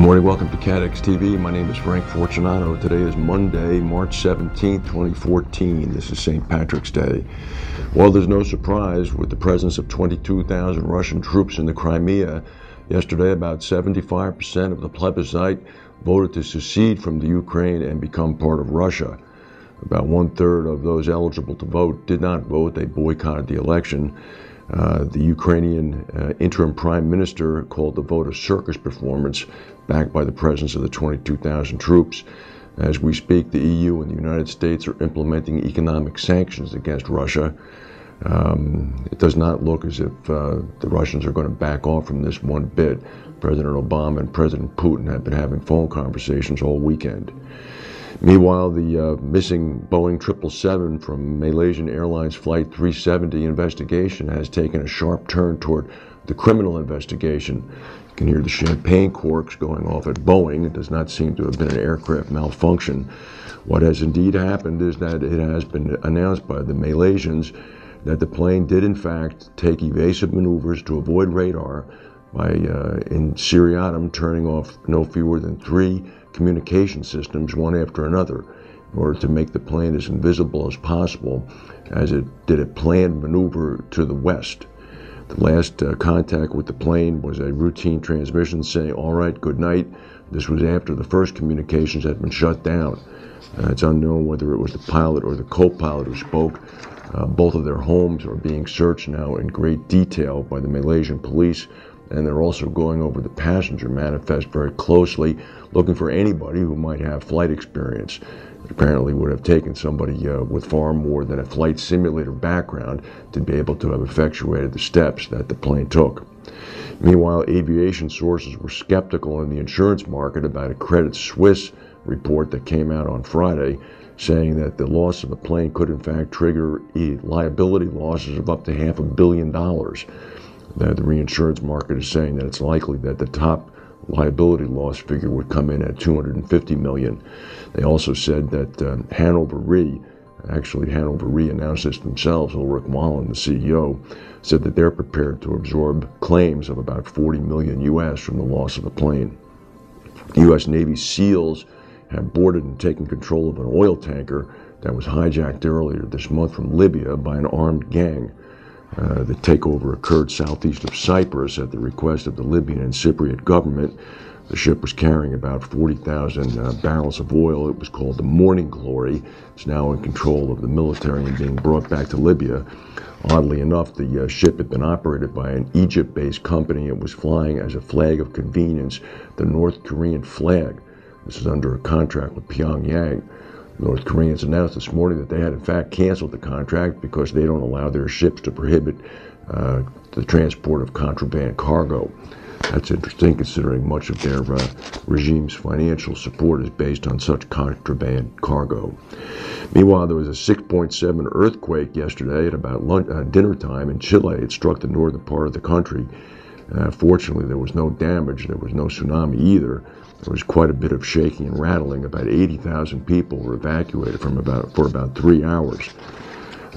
morning, welcome to CADX TV. My name is Frank Fortunato. Today is Monday, March 17th, 2014. This is St. Patrick's Day. Well, there's no surprise with the presence of 22,000 Russian troops in the Crimea. Yesterday, about 75% of the plebiscite voted to secede from the Ukraine and become part of Russia. About one-third of those eligible to vote did not vote. They boycotted the election. The Ukrainian interim prime minister called the vote a circus performance, backed by the presence of the 22,000 troops. As we speak, the EU and the United States are implementing economic sanctions against Russia. It does not look as if the Russians are going to back off from this one bit. President Obama and President Putin have been having phone conversations all weekend. Meanwhile, the missing Boeing 777 from Malaysian Airlines Flight 370 investigation has taken a sharp turn toward the criminal investigation. You can hear the champagne corks going off at Boeing. It does not seem to have been an aircraft malfunction. What has indeed happened is that it has been announced by the Malaysians that the plane did in fact take evasive maneuvers to avoid radar by, in seriatim, turning off no fewer than 3 communication systems, one after another, in order to make the plane as invisible as possible as it did a planned maneuver to the west. The last contact with the plane was a routine transmission saying, "All right, good night." This was after the first communications had been shut down. It's unknown whether it was the pilot or the co-pilot who spoke. Both of their homes are being searched now in great detail by the Malaysian police, and they're also going over the passenger manifest very closely, looking for anybody who might have flight experience. It apparently would have taken somebody with far more than a flight simulator background to be able to have effectuated the steps that the plane took. Meanwhile, aviation sources were skeptical in the insurance market about a Credit Suisse report that came out on Friday, saying that the loss of the plane could in fact trigger liability losses of up to $500 million. The reinsurance market is saying that it's likely that the top liability loss figure would come in at $250 million. They also said that Hannover Re announced this themselves. Ulrich Wallen, the CEO, said that they're prepared to absorb claims of about $40 million US from the loss of the plane. U.S. Navy SEALs have boarded and taken control of an oil tanker that was hijacked earlier this month from Libya by an armed gang. The takeover occurred southeast of Cyprus at the request of the Libyan and Cypriot government. The ship was carrying about 40,000 barrels of oil. It was called the Morning Glory. It's now in control of the military and being brought back to Libya. Oddly enough, the ship had been operated by an Egypt-based company. It was flying as a flag of convenience the North Korean flag. This is under a contract with Pyongyang. North Koreans announced this morning that they had in fact canceled the contract because they don't allow their ships to prohibit the transport of contraband cargo. That's interesting considering much of their regime's financial support is based on such contraband cargo. Meanwhile, there was a 6.7 earthquake yesterday at about dinner time in Chile. It struck the northern part of the country. Fortunately, there was no damage. There was no tsunami either. There was quite a bit of shaking and rattling. About 80,000 people were evacuated for about 3 hours.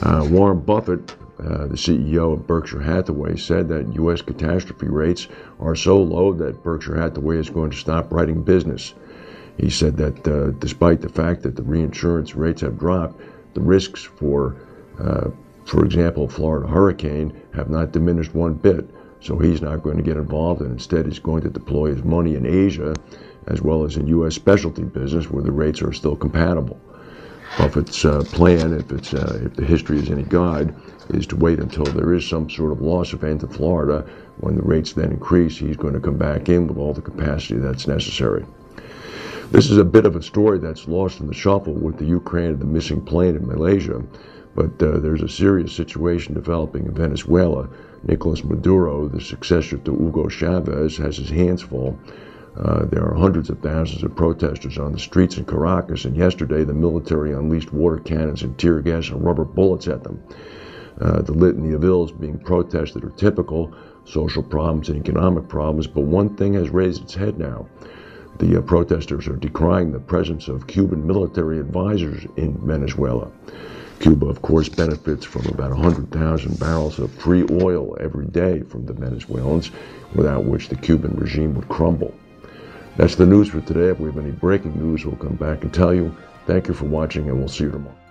Warren Buffett, the CEO of Berkshire Hathaway, said that U.S. catastrophe rates are so low that Berkshire Hathaway is going to stop writing business. He said that despite the fact that the reinsurance rates have dropped, the risks for example, Florida hurricane have not diminished one bit. So he's not going to get involved, and instead he's going to deploy his money in Asia as well as in U.S. specialty business where the rates are still compatible. Buffett's plan, if the history is any guide, is to wait until there is some sort of loss event in Florida. When the rates then increase, he's going to come back in with all the capacity that's necessary. This is a bit of a story that's lost in the shuffle with the Ukraine and the missing plane in Malaysia, but there's a serious situation developing in Venezuela. Nicolas Maduro, the successor to Hugo Chavez, has his hands full. There are hundreds of thousands of protesters on the streets in Caracas, and yesterday the military unleashed water cannons and tear gas and rubber bullets at them. The litany of ills being protested are typical: social problems and economic problems, but one thing has raised its head now. The protesters are decrying the presence of Cuban military advisors in Venezuela. Cuba, of course, benefits from about 100,000 barrels of free oil every day from the Venezuelans, without which the Cuban regime would crumble. That's the news for today. If we have any breaking news, we'll come back and tell you. Thank you for watching, and we'll see you tomorrow.